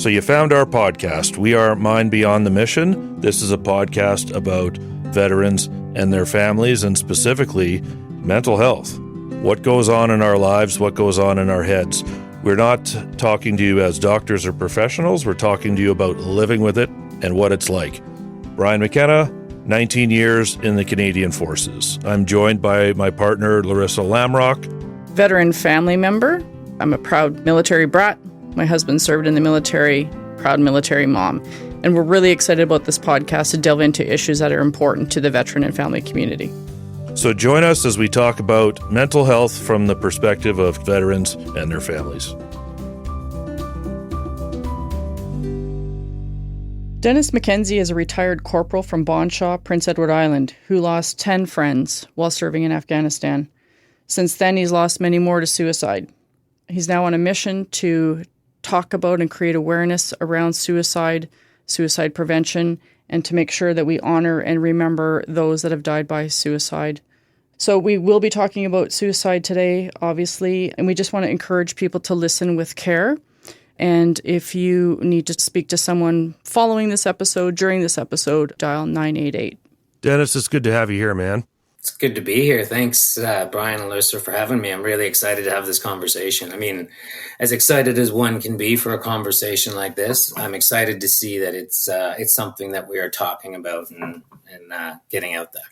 So you found our podcast. We are Mind Beyond the Mission. This is a podcast about veterans and their families, and specifically mental health. What goes on in our lives, what goes on in our heads. We're not talking to you as doctors or professionals. We're talking to you about living with it and what it's like. Brian McKenna, 19 years in the Canadian Forces. I'm joined by my partner, Laryssa Lamrock. Veteran family member. I'm a proud military brat. My husband served in the military, proud military mom. And we're really excited about this podcast to delve into issues that are important to the veteran and family community. So join us as we talk about mental health from the perspective of veterans and their families. Dennis Mackenzie is a retired corporal from Bonshaw, Prince Edward Island, who lost 10 friends while serving in Afghanistan. Since then, he's lost many more to suicide. He's now on a mission to talk about and create awareness around suicide, suicide prevention, and to make sure that we honor and remember those that have died by suicide. So we will be talking about suicide today, obviously, and we just want to encourage people to listen with care. And if you need to speak to someone following this episode, during this episode, dial 988. Dennis, it's good to have you here, man. It's good to be here. Thanks, Brian and Laryssa, for having me. I'm really excited to have this conversation. I mean, as excited as one can be for a conversation like this, I'm excited to see that it's something that we are talking about and getting out there.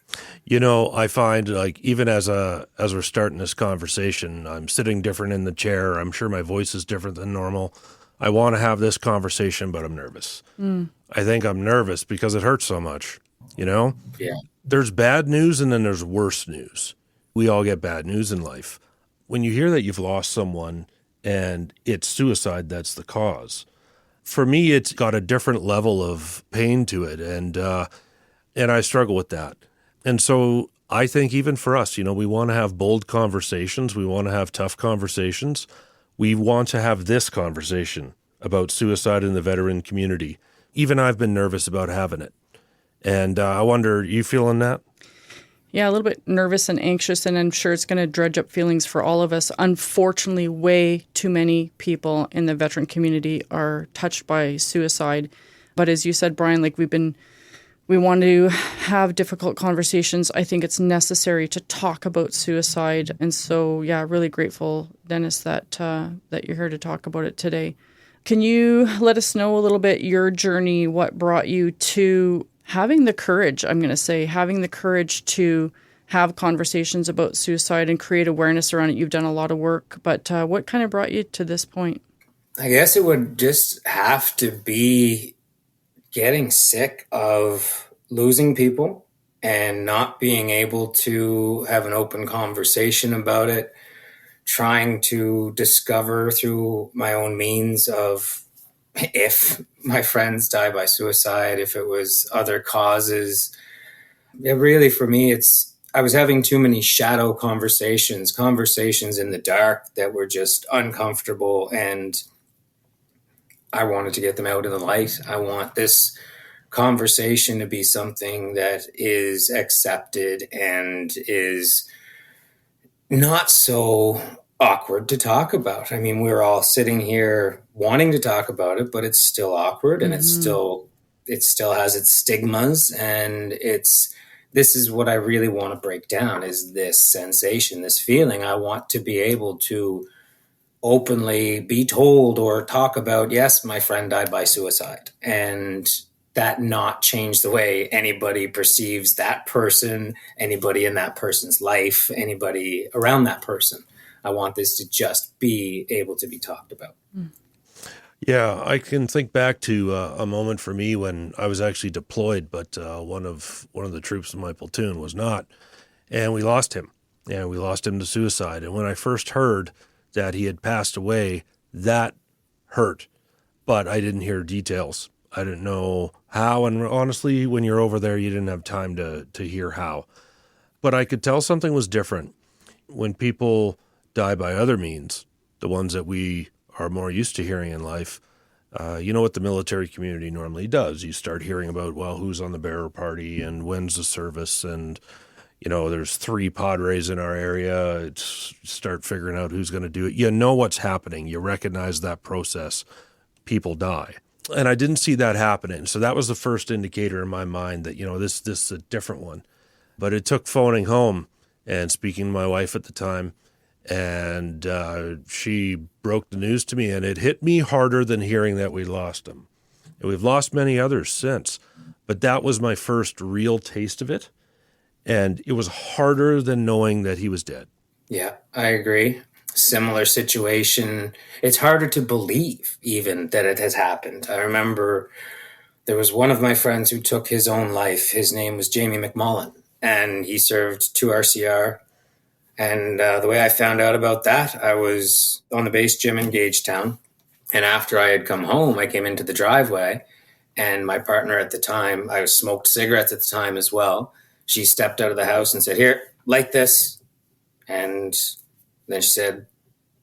You know, I find like even as we're starting this conversation, I'm sitting different in the chair. I'm sure my voice is different than normal. I want to have this conversation, but I'm nervous. I think I'm nervous because it hurts so much, you know? Yeah. There's bad news and then there's worse news. We all get bad news in life. When you hear that you've lost someone and it's suicide that's the cause, for me, it's got a different level of pain to it. And I struggle with that. And so I think even for us, you know, we want to have bold conversations. We want to have tough conversations. We want to have this conversation about suicide in the veteran community. Even I've been nervous about having it. And I wonder, you feeling that? Yeah, a little bit nervous and anxious, and I'm sure it's going to dredge up feelings for all of us. Unfortunately, way too many people in the veteran community are touched by suicide. But as you said, Brian, like we want to have difficult conversations. I think it's necessary to talk about suicide. And so, yeah, really grateful, Dennis, that you're here to talk about it today. Can you let us know a little bit your journey, what brought you to having the courage, having the courage to have conversations about suicide and create awareness around it? You've done a lot of work, but what kind of brought you to this point? I guess it would just have to be getting sick of losing people and not being able to have an open conversation about it, trying to discover through my own means of if my friends die by suicide, if it was other causes. It really, for me, I was having too many shadow conversations in the dark that were just uncomfortable, and I wanted to get them out in the light. I want this conversation to be something that is accepted and is not so awkward to talk about. I mean, we're all sitting here wanting to talk about it, but it's still awkward, and it still has its stigmas, and this is what I really want to break down, is this sensation, this feeling. I want to be able to openly be told or talk about, yes, my friend died by suicide, and that not change the way anybody perceives that person, anybody in that person's life, anybody around that person. I want this to just be able to be talked about. Yeah, I can think back to a moment for me when I was actually deployed, but one of the troops in my platoon was not, and we lost him. And we lost him to suicide. And when I first heard that he had passed away, that hurt, but I didn't hear details. I didn't know how, and honestly, when you're over there, you didn't have time to hear how. But I could tell something was different. When people die by other means, the ones that we are more used to hearing in life, you know what the military community normally does. You start hearing about, well, who's on the bearer party and when's the service, and, you know, there's 3 padres in our area. Start figuring out who's going to do it. You know what's happening. You recognize that process. people die. And I didn't see that happening. So that was the first indicator in my mind that, this is a different one. But it took phoning home and speaking to my wife at the time, and she broke the news to me, and it hit me harder than hearing that we lost him. And we've lost many others since, but that was my first real taste of it, and it was harder than knowing that he was dead. Yeah, I agree. Similar situation. It's harder to believe even that it has happened. I remember there was one of my friends who took his own life. His name was Jamie McMullen, and he served 2 RCR. And the way I found out about that, I was on the base gym in Gagetown. And after I had come home, I came into the driveway, and my partner at the time, I smoked cigarettes at the time as well. She stepped out of the house and said, "Here, light this." And then she said,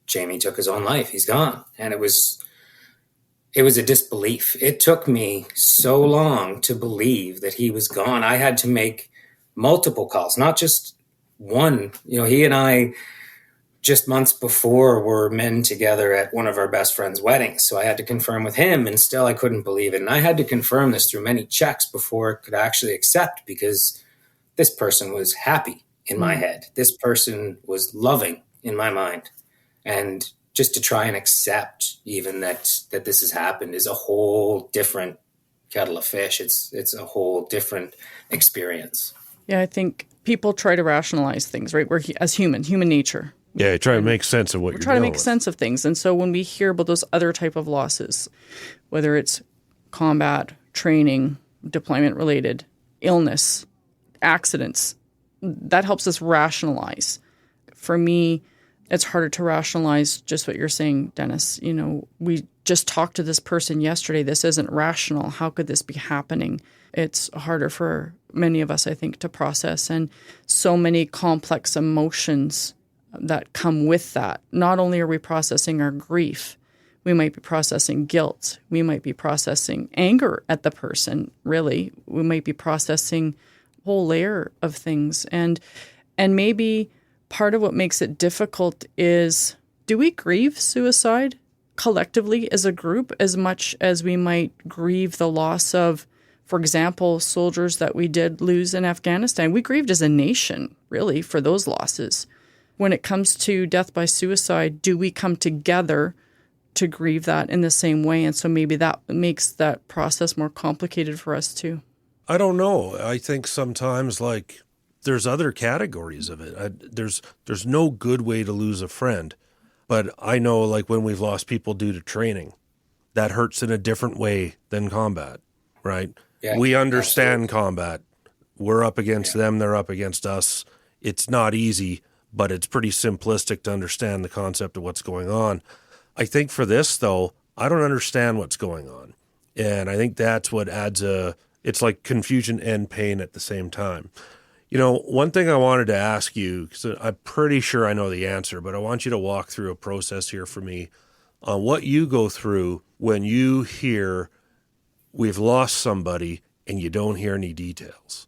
"Jamie took his own life. He's gone." And it was a disbelief. It took me so long to believe that he was gone. I had to make multiple calls, not just one. He and I, just months before, were men together at one of our best friends' weddings. So I had to confirm with him, and still I couldn't believe it. And I had to confirm this through many checks before I could actually accept, because this person was happy in my head. This person was loving in my mind. And just to try and accept even that this has happened is a whole different kettle of fish. It's a whole different experience. Yeah, I think people try to rationalize things, right? We're as human nature. Yeah, try to make sense of what you're trying to make with. sense of things. And so when we hear about those other type of losses, whether it's combat, training, deployment-related, illness, accidents, that helps us rationalize. For me, it's harder to rationalize just what you're saying, Dennis. We just talked to this person yesterday. This isn't rational. How could this be happening? It's harder for many of us, I think, to process. And so many complex emotions that come with that. Not only are we processing our grief, we might be processing guilt. We might be processing anger at the person, really. We might be processing a whole layer of things. And maybe part of what makes it difficult is, do we grieve suicide collectively as a group as much as we might grieve the loss of, for example, soldiers that we did lose in Afghanistan? We grieved as a nation, really, for those losses. When it comes to death by suicide, do we come together to grieve that in the same way? And so maybe that makes that process more complicated for us too. I don't know. I think sometimes, there's other categories of it. There's no good way to lose a friend. But I know, when we've lost people due to training, that hurts in a different way than combat, right? Yeah, we understand absolutely. Combat. We're up against them. They're up against us. It's not easy, but it's pretty simplistic to understand the concept of what's going on. I think for this, though, I don't understand what's going on. And I think that's what adds it's like confusion and pain at the same time. One thing I wanted to ask you, because I'm pretty sure I know the answer, but I want you to walk through a process here for me on what you go through when you hear we've lost somebody and you don't hear any details.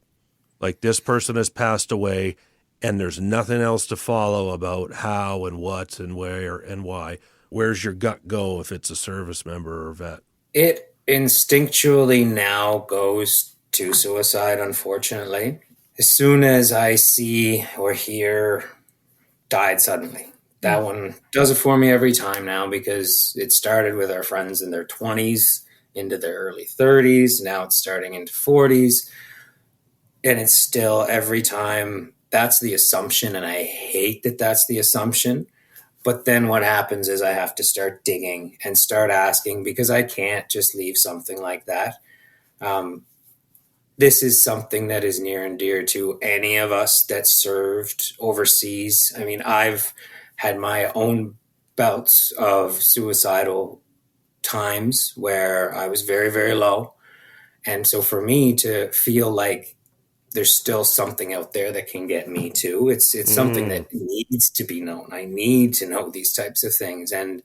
Like, this person has passed away and there's nothing else to follow about how and what and where and why. Where's your gut go if it's a service member or vet? It instinctually now goes to suicide, unfortunately. As soon as I see or hear died suddenly, that one does it for me every time now, because it started with our friends in their 20s into their early 30s. Now it's starting into 40s. And it's still every time that's the assumption. And I hate that that's the assumption. But then what happens is I have to start digging and start asking, because I can't just leave something like that. This is something that is near and dear to any of us that served overseas. I mean, I've had my own bouts of suicidal times where I was very, very low. And so for me to feel like there's still something out there that can get me too, it's something that needs to be known. I need to know these types of things. And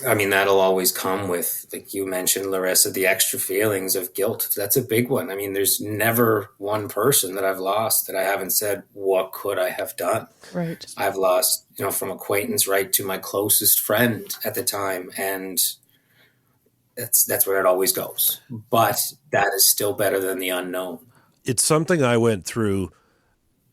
I mean, that'll always come with, like you mentioned, Laryssa, the extra feelings of guilt. That's a big one. I mean, there's never one person that I've lost that I haven't said, what could I have done? Right. I've lost, from acquaintance right to my closest friend at the time. And that's where it always goes. But that is still better than the unknown. It's something I went through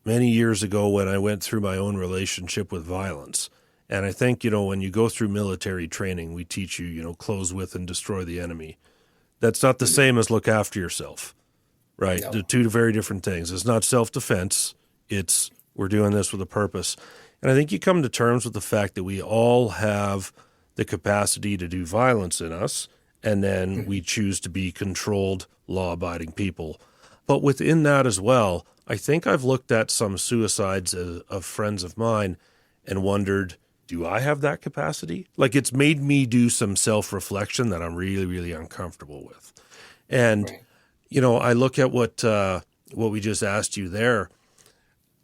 many years ago when I went through my own relationship with violence. And I think, when you go through military training, we teach you, close with and destroy the enemy. That's not the same as look after yourself, right? No. They're two very different things. It's not self-defense. It's we're doing this with a purpose. And I think you come to terms with the fact that we all have the capacity to do violence in us, and then we choose to be controlled, law-abiding people. But within that as well, I think I've looked at some suicides of friends of mine and wondered, do I have that capacity? Like, it's made me do some self-reflection that I'm really, really uncomfortable with. And, Right. I look at what we just asked you there.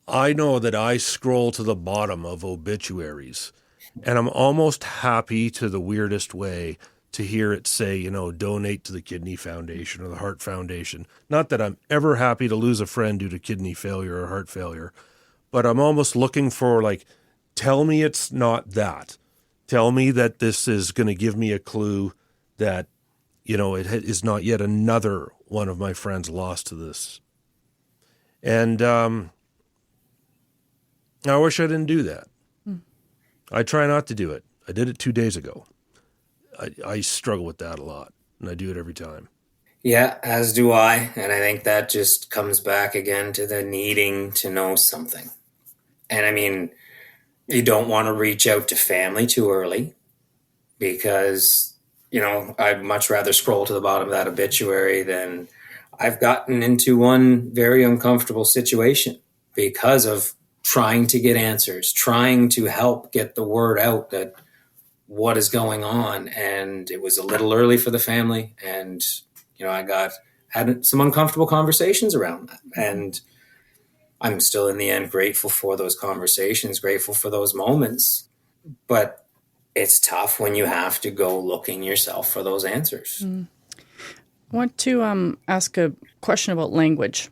I know that I scroll to the bottom of obituaries, and I'm almost happy to the weirdest way to hear it say, donate to the Kidney Foundation or the Heart Foundation. Not that I'm ever happy to lose a friend due to kidney failure or heart failure, but I'm almost looking for, tell me it's not that. Tell me that this is going to give me a clue that, it is not yet another one of my friends lost to this. And I wish I didn't do that. I try not to do it. I did it 2 days ago. I struggle with that a lot, and I do it every time. Yeah, as do I. And I think that just comes back again to the needing to know something. And I mean, you don't want to reach out to family too early because, I'd much rather scroll to the bottom of that obituary than I've gotten into one very uncomfortable situation because of trying to get answers, trying to help get the word out that what is going on. And it was a little early for the family. And, I had some uncomfortable conversations around that. And I'm still in the end grateful for those conversations, grateful for those moments. But it's tough when you have to go looking yourself for those answers. I want to ask a question about language.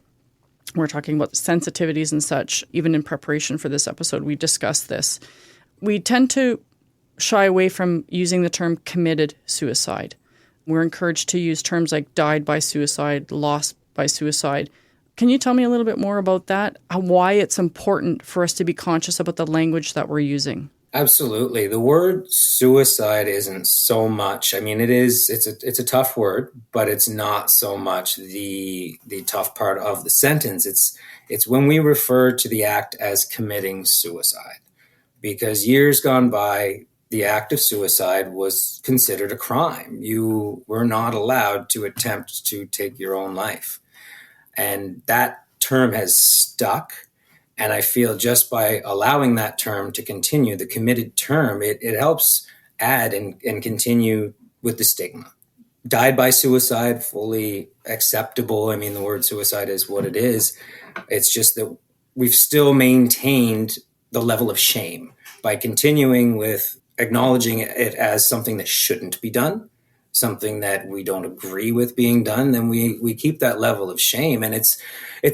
We're talking about sensitivities and such. Even in preparation for this episode, we discussed this. We tend to shy away from using the term committed suicide. We're encouraged to use terms like died by suicide, lost by suicide. Can you tell me a little bit more about that? Why it's important for us to be conscious about the language that we're using? Absolutely. The word suicide isn't so much. I mean, it's a tough word, but it's not so much the tough part of the sentence. It's when we refer to the act as committing suicide, because years gone by, the act of suicide was considered a crime. You were not allowed to attempt to take your own life. And that term has stuck. And I feel just by allowing that term to continue, the committed term, it helps add and continue with the stigma. Died by suicide, fully acceptable. I mean, the word suicide is what it is. It's just that we've still maintained the level of shame by continuing with acknowledging it as something that shouldn't be done, something that we don't agree with being done. Then we keep that level of shame. And it's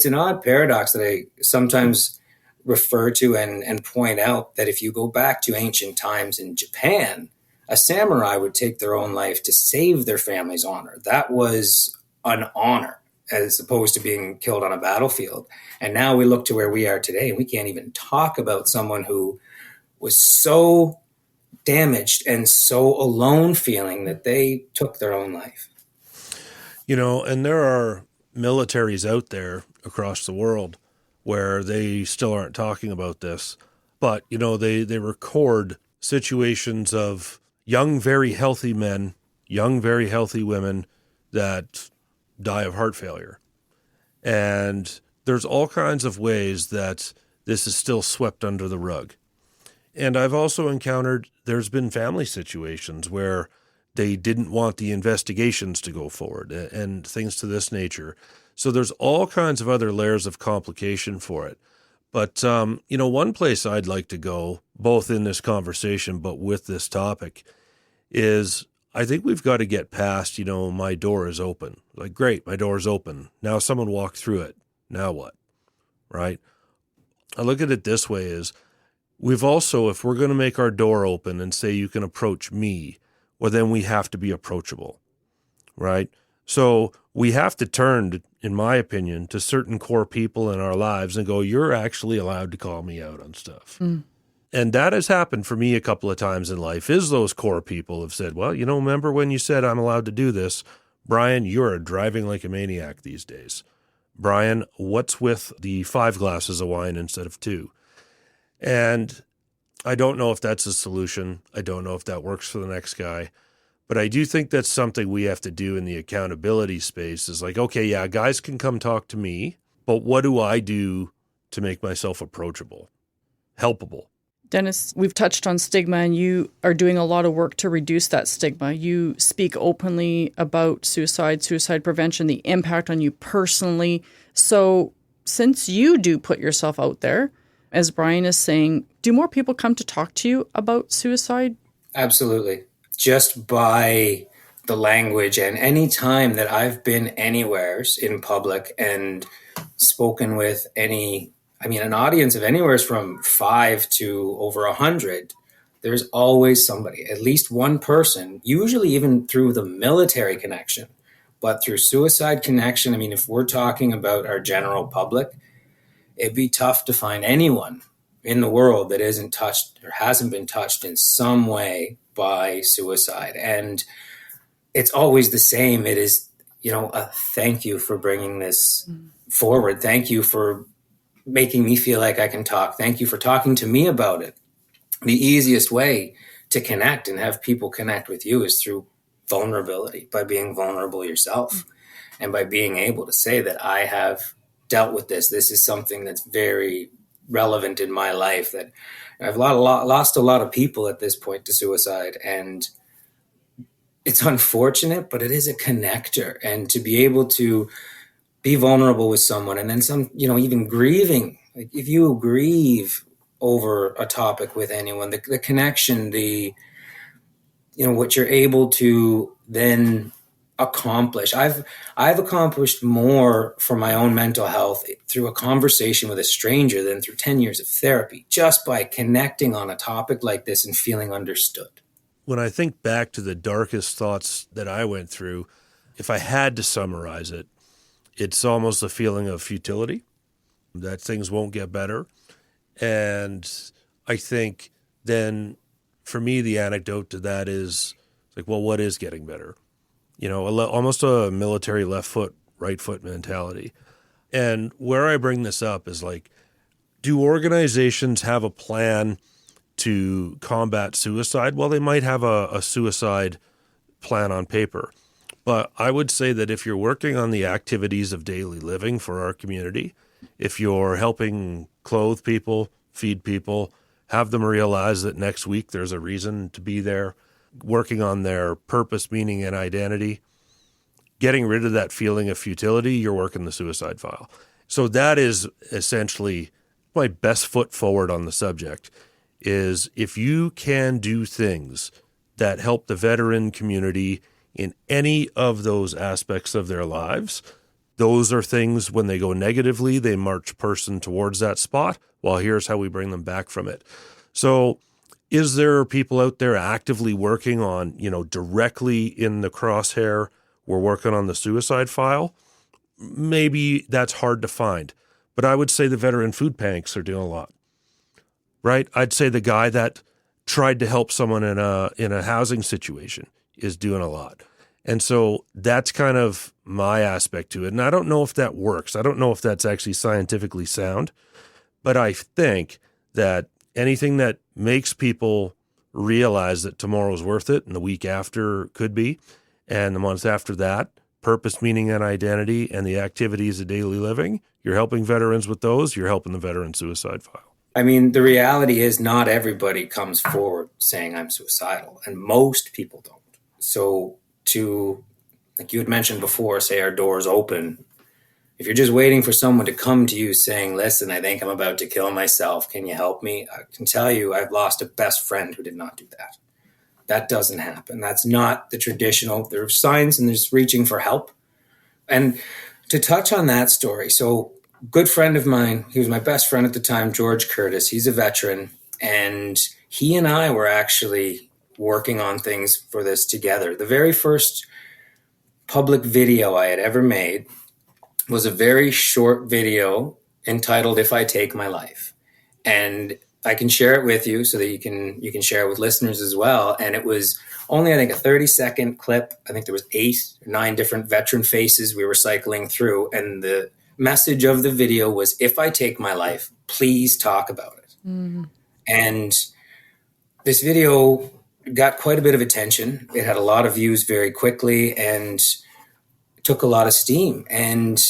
an odd paradox that I sometimes refer to and point out that if you go back to ancient times in Japan, a samurai would take their own life to save their family's honor. That was an honor as opposed to being killed on a battlefield. And now we look to where we are today and we can't even talk about someone who was so damaged and so alone feeling that they took their own life. And there are militaries out there across the world where they still aren't talking about this, but, they record situations of young, very healthy men, young, very healthy women that die of heart failure. And there's all kinds of ways that this is still swept under the rug. And I've also encountered there's been family situations where they didn't want the investigations to go forward and things to this nature. So there's all kinds of other layers of complication for it. But, one place I'd like to go, both in this conversation but with this topic, is I think we've got to get past, my door is open. Like, great, my door is open. Now someone walked through it. Now what? Right? I look at it this way is, we've also, if we're going to make our door open and say you can approach me, well, then we have to be approachable. right? So we have to turn, in my opinion, to certain core people in our lives and go, you're actually allowed to call me out on stuff. And that has happened for me a couple of times in life, is those core people have said, well, remember when you said I'm allowed to do this? Brian, you're driving like a maniac these days. Brian, what's with the 5 glasses of wine instead of 2? And I don't know if that's a solution. I don't know if that works for the next guy. But I do think that's something we have to do in the accountability space is like, okay, yeah, guys can come talk to me, but what do I do to make myself approachable, helpable? Dennis, we've touched on stigma, and you are doing a lot of work to reduce that stigma. You speak openly about suicide prevention, the impact on you personally. So since you do put yourself out there, as Brian is saying, do more people come to talk to you about suicide? Absolutely. Just by the language, and any time that I've been anywheres in public and spoken with an audience of anywhere from 5 to over 100, there's always somebody, at least one person, usually even through the military connection, but through suicide connection. If we're talking about our general public, it'd be tough to find anyone in the world that isn't touched or hasn't been touched in some way by suicide. And it's always the same. It is, a thank you for bringing this forward. Thank you for making me feel like I can talk. Thank you for talking to me about it. The easiest way to connect and have people connect with you is through vulnerability, by being vulnerable yourself, and by being able to say that I have dealt with this. This is something that's very relevant in my life, that I've lost a lot of people at this point to suicide, and it's unfortunate, but it is a connector. And to be able to be vulnerable with someone, and then even grieving, like if you grieve over a topic with anyone, the connection, what you're able to then accomplish. I've accomplished more for my own mental health through a conversation with a stranger than through 10 years of therapy, just by connecting on a topic like this and feeling understood. When I think back to the darkest thoughts that I went through, if I had to summarize it, it's almost a feeling of futility, that things won't get better. And I think then for me, the anecdote to that is like, well, what is getting better? Almost a military left foot, right foot mentality. And where I bring this up is like, do organizations have a plan to combat suicide? Well, they might have a suicide plan on paper. But I would say that if you're working on the activities of daily living for our community, if you're helping clothe people, feed people, have them realize that next week there's a reason to be there, working on their purpose, meaning, and identity, getting rid of that feeling of futility, you're working the suicide file. So that is essentially my best foot forward on the subject, is if you can do things that help the veteran community in any of those aspects of their lives, those are things when they go negatively, they march person towards that spot. Well, here's how we bring them back from it. So is there people out there actively working on, directly in the crosshair, we're working on the suicide file? Maybe that's hard to find, but I would say the veteran food banks are doing a lot, right? I'd say the guy that tried to help someone in a housing situation is doing a lot. And so that's kind of my aspect to it. And I don't know if that works. I don't know if that's actually scientifically sound, but I think that anything that makes people realize that tomorrow's worth it and the week after could be, and the month after that, purpose, meaning, and identity, and the activities of daily living, you're helping veterans with those, you're helping the veteran suicide file. The reality is not everybody comes forward saying I'm suicidal, and most people don't. So to, like you had mentioned before, say our doors open, if you're just waiting for someone to come to you saying, listen, I think I'm about to kill myself, can you help me? I can tell you I've lost a best friend who did not do that. That doesn't happen. That's not the traditional. There's signs and there's reaching for help. And to touch on that story, so good friend of mine, he was my best friend at the time, George Curtis. He's a veteran, and he and I were actually working on things for this together. The very first public video I had ever made was a very short video entitled "If I Take My Life," and I can share it with you so that you can share it with listeners as well. And it was only, I think, a 30-second clip. I think there was 8 or 9 different veteran faces we were cycling through, and the message of the video was, "If I take my life, please talk about it." Mm-hmm. And this video got quite a bit of attention. It had a lot of views very quickly and took a lot of steam. And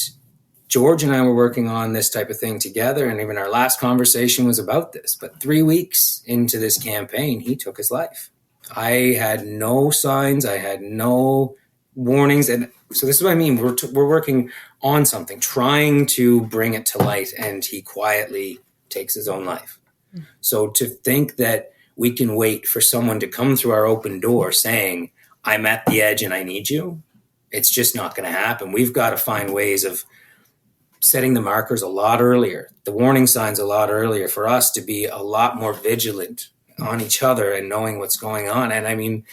George and I were working on this type of thing together, and even our last conversation was about this. But 3 weeks into this campaign, he took his life. I had no signs. I had no warnings. And so this is what I mean. We're working on something, trying to bring it to light, and he quietly takes his own life. Mm. So to think that we can wait for someone to come through our open door saying, "I'm at the edge and I need you," it's just not going to happen. We've got to find ways of setting the markers a lot earlier, the warning signs a lot earlier, for us to be a lot more vigilant on each other and knowing what's going on. And I mean,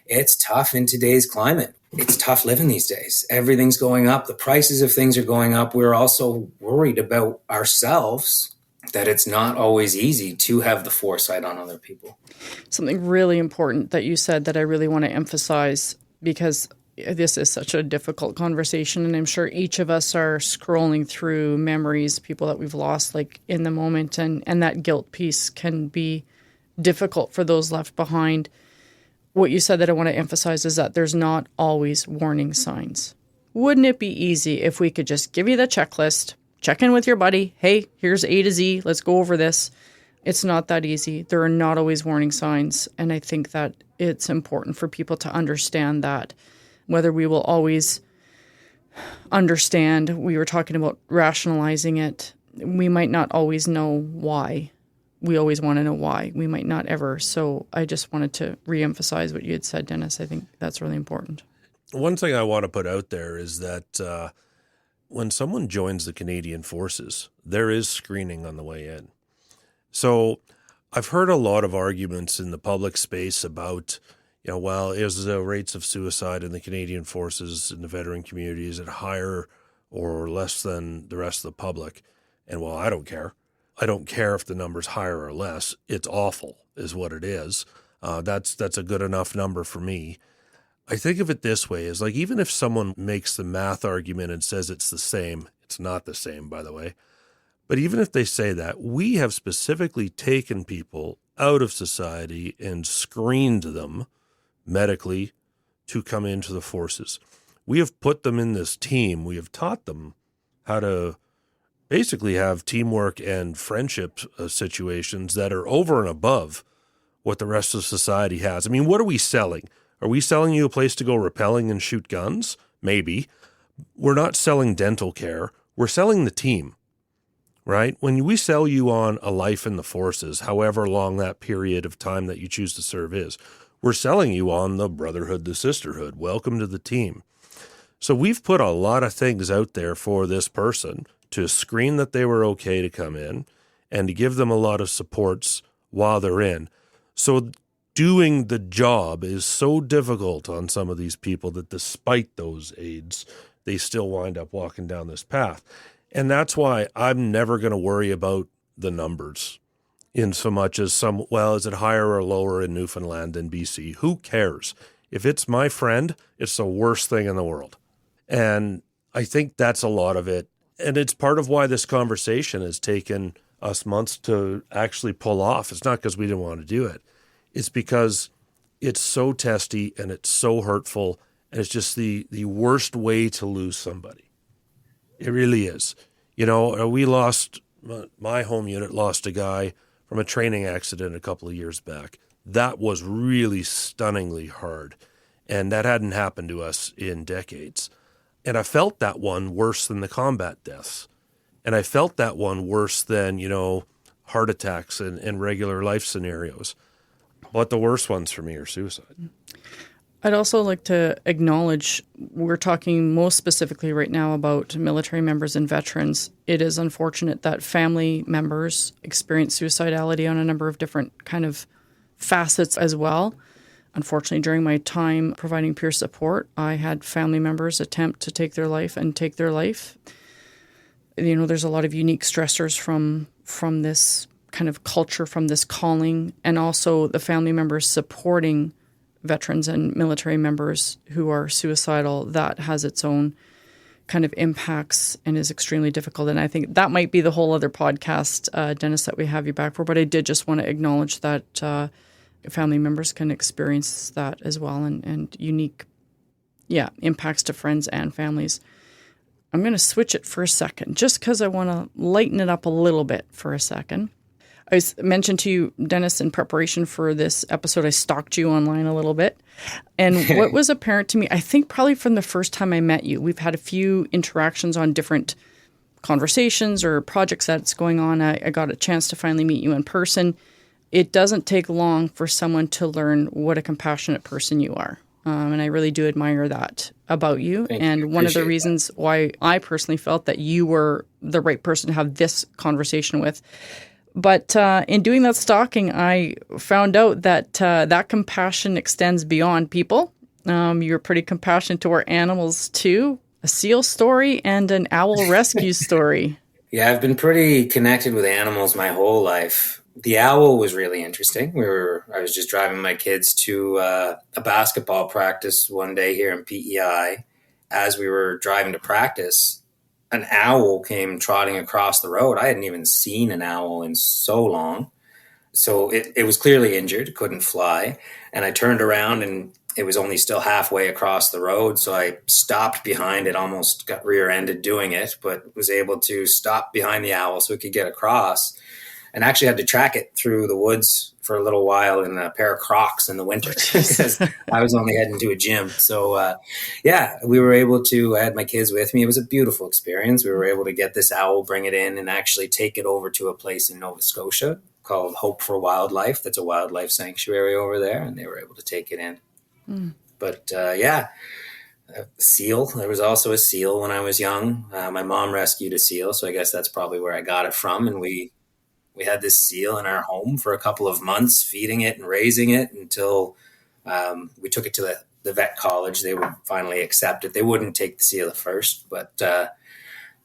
it's tough in today's climate. It's tough living these days. Everything's going up. The prices of things are going up. We're also worried about ourselves, that it's not always easy to have the foresight on other people. Something really important that you said that I really want to emphasize, because this is such a difficult conversation, and I'm sure each of us are scrolling through memories, people that we've lost, like, in the moment, and that guilt piece can be difficult for those left behind. What you said that I want to emphasize is that there's not always warning signs. Wouldn't it be easy if we could just give you the checklist, check in with your buddy, hey, here's A to Z, let's go over this? It's not that easy. There are not always warning signs, and I think that it's important for people to understand that. Whether we will always understand, we were talking about rationalizing it, we might not always know why. We always want to know why. We might not ever. So I just wanted to reemphasize what you had said, Dennis. I think that's really important. One thing I want to put out there is that when someone joins the Canadian Forces, there is screening on the way in. So I've heard a lot of arguments in the public space about, well, is the rates of suicide in the Canadian Forces in the veteran community, is it higher or less than the rest of the public? And well, I don't care. I don't care if the number's higher or less. It's awful is what it is. That's a good enough number for me. I think of it this way, is like, even if someone makes the math argument and says it's the same, it's not the same, by the way. But even if they say that, we have specifically taken people out of society and screened them medically to come into the forces. We have put them in this team. We have taught them how to basically have teamwork and friendship situations that are over and above what the rest of society has. I mean, what are we selling? Are we selling you a place to go rappelling and shoot guns? Maybe. We're not selling dental care. We're selling the team, right? When we sell you on a life in the forces, however long that period of time that you choose to serve is, we're selling you on the brotherhood, the sisterhood. Welcome to the team. So we've put a lot of things out there for this person to screen that they were okay to come in and to give them a lot of supports while they're in. So doing the job is so difficult on some of these people that despite those aids, they still wind up walking down this path. And that's why I'm never going to worry about the numbers in so much as is it higher or lower in Newfoundland than BC? Who cares? If it's my friend, it's the worst thing in the world. And I think that's a lot of it. And it's part of why this conversation has taken us months to actually pull off. It's not because we didn't want to do it. It's because it's so testy and it's so hurtful, and it's just the worst way to lose somebody. It really is. We lost, my home unit lost a guy from a training accident a couple of years back. That was really stunningly hard, and that hadn't happened to us in decades. And I felt that one worse than the combat deaths. And I felt that one worse than, heart attacks and regular life scenarios. But the worst ones for me are suicide. I'd also like to acknowledge, we're talking most specifically right now about military members and veterans. It is unfortunate that family members experience suicidality on a number of different kind of facets as well. Unfortunately, during my time providing peer support, I had family members attempt to take their life and take their life. You know, there's a lot of unique stressors from this kind of culture, from this calling, and also the family members supporting veterans and military members who are suicidal. That has its own kind of impacts and is extremely difficult. And I think that might be the whole other podcast, Dennis, that we have you back for. But I did just want to acknowledge that family members can experience that as well, and unique, impacts to friends and families. I'm going to switch it for a second, just because I want to lighten it up a little bit for a second. I mentioned to you, Dennis, in preparation for this episode, I stalked you online a little bit. And what was apparent to me, I think probably from the first time I met you, we've had a few interactions on different conversations or projects that's going on. I got a chance to finally meet you in person. It doesn't take long for someone to learn what a compassionate person you are. And I really do admire that about you. And one of the reasons why I personally felt that you were the right person to have this conversation with. But in doing that stalking, I found out that that compassion extends beyond people. You're pretty compassionate toward animals too. A seal story and an owl rescue story. Yeah, I've been pretty connected with animals my whole life. The owl was really interesting. I was just driving my kids to a basketball practice one day here in PEI. As we were driving to practice, an owl came trotting across the road. I hadn't even seen an owl in so long. So it was clearly injured, couldn't fly. And I turned around and it was only still halfway across the road. So I stopped behind it, almost got rear-ended doing it, but was able to stop behind the owl so it could get across. And actually had to track it through the woods for a little while in a pair of Crocs in the winter because I was only heading to a gym. So, we were able to, I had my kids with me. It was a beautiful experience. We were able to get this owl, bring it in, and actually take it over to a place in Nova Scotia called Hope for Wildlife. That's a wildlife sanctuary over there, and they were able to take it in. But, seal. There was also a seal when I was young. My mom rescued a seal, so I guess that's probably where I got it from. And we had this seal in our home for a couple of months, feeding it and raising it until we took it to the vet college. They would finally accept it. They wouldn't take the seal at first, but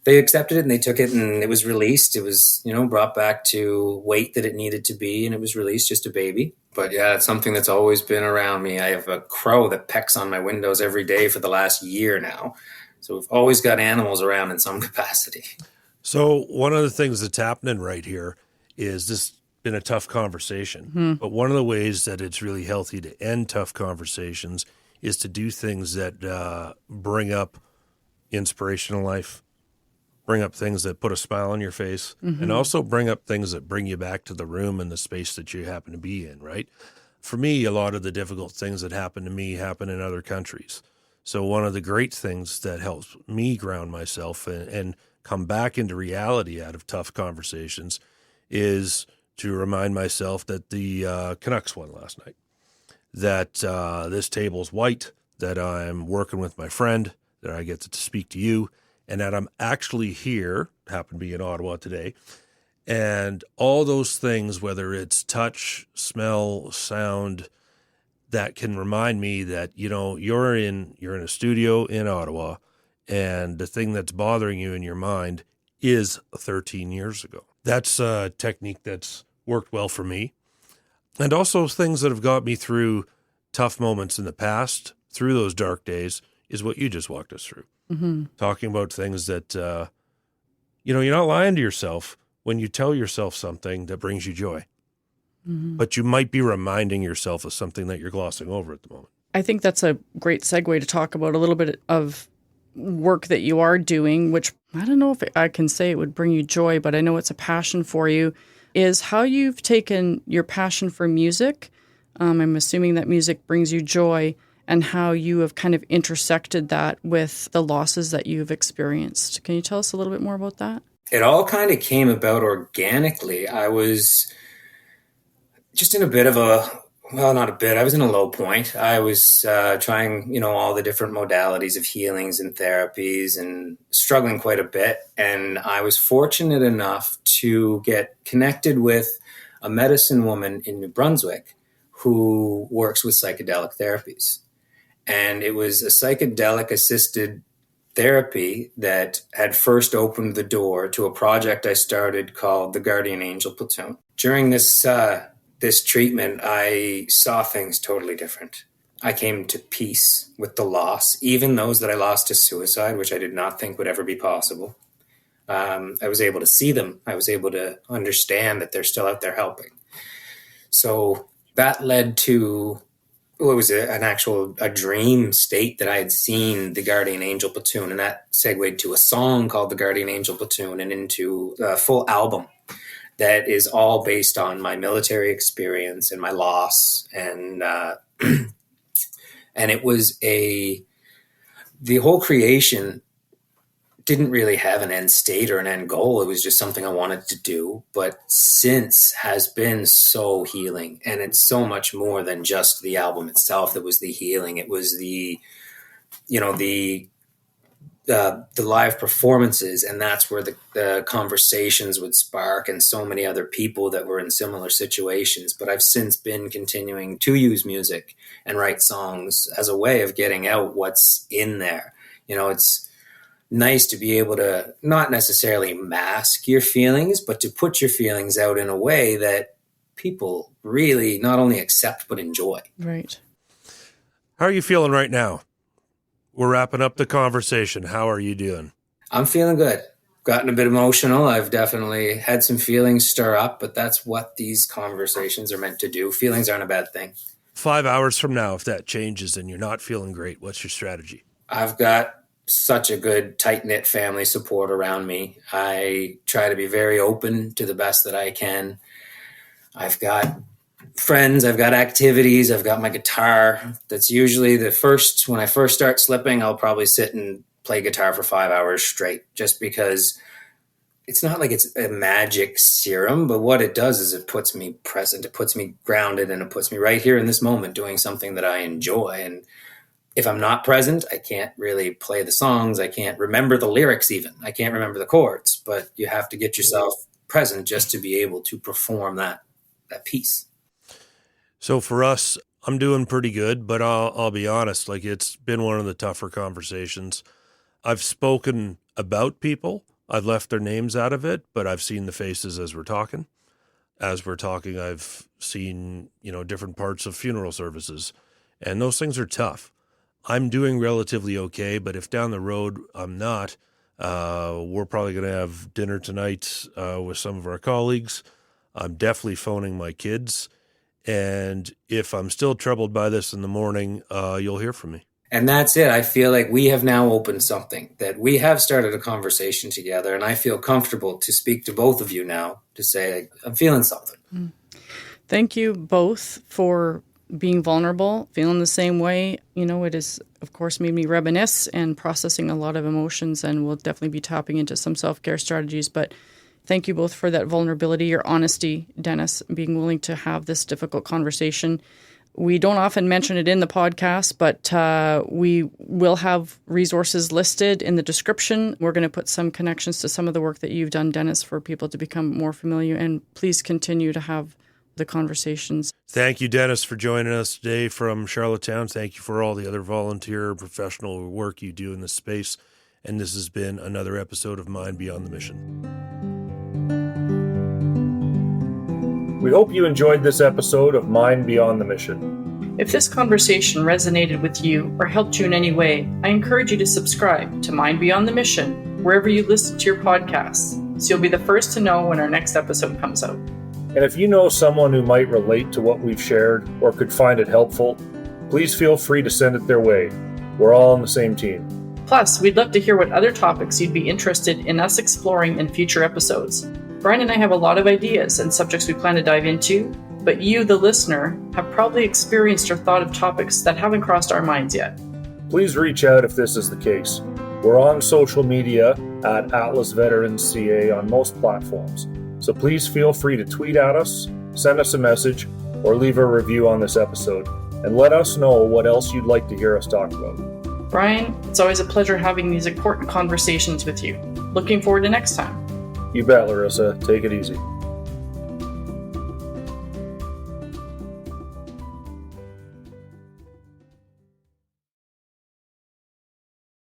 they accepted it and they took it and it was released. It was, brought back to weight that it needed to be, and it was released just a baby. But yeah, it's something that's always been around me. I have a crow that pecks on my windows every day for the last year now. So we've always got animals around in some capacity. So one of the things that's happening right here is this been a tough conversation, but one of the ways that it's really healthy to end tough conversations is to do things that bring up inspirational life, bring up things that put a smile on your face, and also bring up things that bring you back to the room and the space that you happen to be in, right? For me, a lot of the difficult things that happen to me happen in other countries. So one of the great things that helps me ground myself and come back into reality out of tough conversations is to remind myself that the Canucks won last night, that this table's white, that I'm working with my friend, that I get to speak to you, and that I'm actually here, happen to be in Ottawa today, and all those things, whether it's touch, smell, sound, that can remind me that, you're in a studio in Ottawa, and the thing that's bothering you in your mind is 13 years ago. That's a technique that's worked well for me. And also things that have got me through tough moments in the past, through those dark days, is what you just walked us through. Talking about things that, you're not lying to yourself when you tell yourself something that brings you joy. But you might be reminding yourself of something that you're glossing over at the moment. I think that's a great segue to talk about a little bit of work that you are doing, which I don't know if I can say it would bring you joy, but I know it's a passion for you, is how you've taken your passion for music. I'm assuming that music brings you joy, and how you have kind of intersected that with the losses that you've experienced. Can you tell us a little bit more about that? It all kind of came about organically. I was just in a bit of I was in a low point. I was trying, all the different modalities of healings and therapies and struggling quite a bit. And I was fortunate enough to get connected with a medicine woman in New Brunswick who works with psychedelic therapies. And it was a psychedelic assisted therapy that had first opened the door to a project I started called the Guardian Angel Platoon. During this treatment, I saw things totally different. I came to peace with the loss, even those that I lost to suicide, which I did not think would ever be possible. I was able to see them. I was able to understand that they're still out there helping. So that led to it was a dream state that I had seen the Guardian Angel Platoon, and that segued to a song called the Guardian Angel Platoon and into a full album that is all based on my military experience and my loss. And and it was the whole creation didn't really have an end state or an end goal. It was just something I wanted to do, but since has been so healing. And it's so much more than just the album itself that was the healing. It was the live performances, and that's where the conversations would spark, and so many other people that were in similar situations. But I've since been continuing to use music and write songs as a way of getting out what's in there. It's nice to be able to not necessarily mask your feelings, but to put your feelings out in a way that people really not only accept, but enjoy. Right. How are you feeling right now? We're wrapping up the conversation. How are you doing? I'm feeling good. Gotten a bit emotional. I've definitely had some feelings stir up, but that's what these conversations are meant to do. Feelings aren't a bad thing. 5 hours from now, if that changes and you're not feeling great, what's your strategy? I've got such a good tight-knit family support around me. I try to be very open to the best that I can. I've got friends, I've got activities, I've got my guitar. That's usually when I first start slipping, I'll probably sit and play guitar for 5 hours straight, just because it's not like it's a magic serum, but what it does is it puts me present, it puts me grounded, and it puts me right here in this moment doing something that I enjoy. And if I'm not present, I can't really play the songs. I can't remember the lyrics even. I can't remember the chords, but you have to get yourself present just to be able to perform that piece. So for us, I'm doing pretty good, but I'll be honest, it's been one of the tougher conversations. I've spoken about people. I've left their names out of it, but I've seen the faces as we're talking. As we're talking, I've seen, different parts of funeral services, and those things are tough. I'm doing relatively okay, but if down the road I'm not, we're probably going to have dinner tonight with some of our colleagues. I'm definitely phoning my kids. And if I'm still troubled by this in the morning, you'll hear from me. And that's it. I feel like we have now opened something, that we have started a conversation together, and I feel comfortable to speak to both of you now to say, I'm feeling something. Thank you both for being vulnerable, feeling the same way. It has, of course, made me reminisce and processing a lot of emotions, and we'll definitely be tapping into some self-care strategies. But thank you both for that vulnerability, your honesty, Dennis, being willing to have this difficult conversation. We don't often mention it in the podcast, but we will have resources listed in the description. We're going to put some connections to some of the work that you've done, Dennis, for people to become more familiar. And please continue to have the conversations. Thank you, Dennis, for joining us today from Charlottetown. Thank you for all the other volunteer professional work you do in this space. And this has been another episode of Mind Beyond the Mission. We hope you enjoyed this episode of Mind Beyond the Mission. If this conversation resonated with you or helped you in any way, I encourage you to subscribe to Mind Beyond the Mission wherever you listen to your podcasts, so you'll be the first to know when our next episode comes out. And if you know someone who might relate to what we've shared or could find it helpful, please feel free to send it their way. We're all on the same team. Plus, we'd love to hear what other topics you'd be interested in us exploring in future episodes. Brian and I have a lot of ideas and subjects we plan to dive into, but you, the listener, have probably experienced or thought of topics that haven't crossed our minds yet. Please reach out if this is the case. We're on social media at Atlas Veterans CA on most platforms, so please feel free to tweet at us, send us a message, or leave a review on this episode, and let us know what else you'd like to hear us talk about. Brian, it's always a pleasure having these important conversations with you. Looking forward to next time. You bet, Laryssa. Take it easy.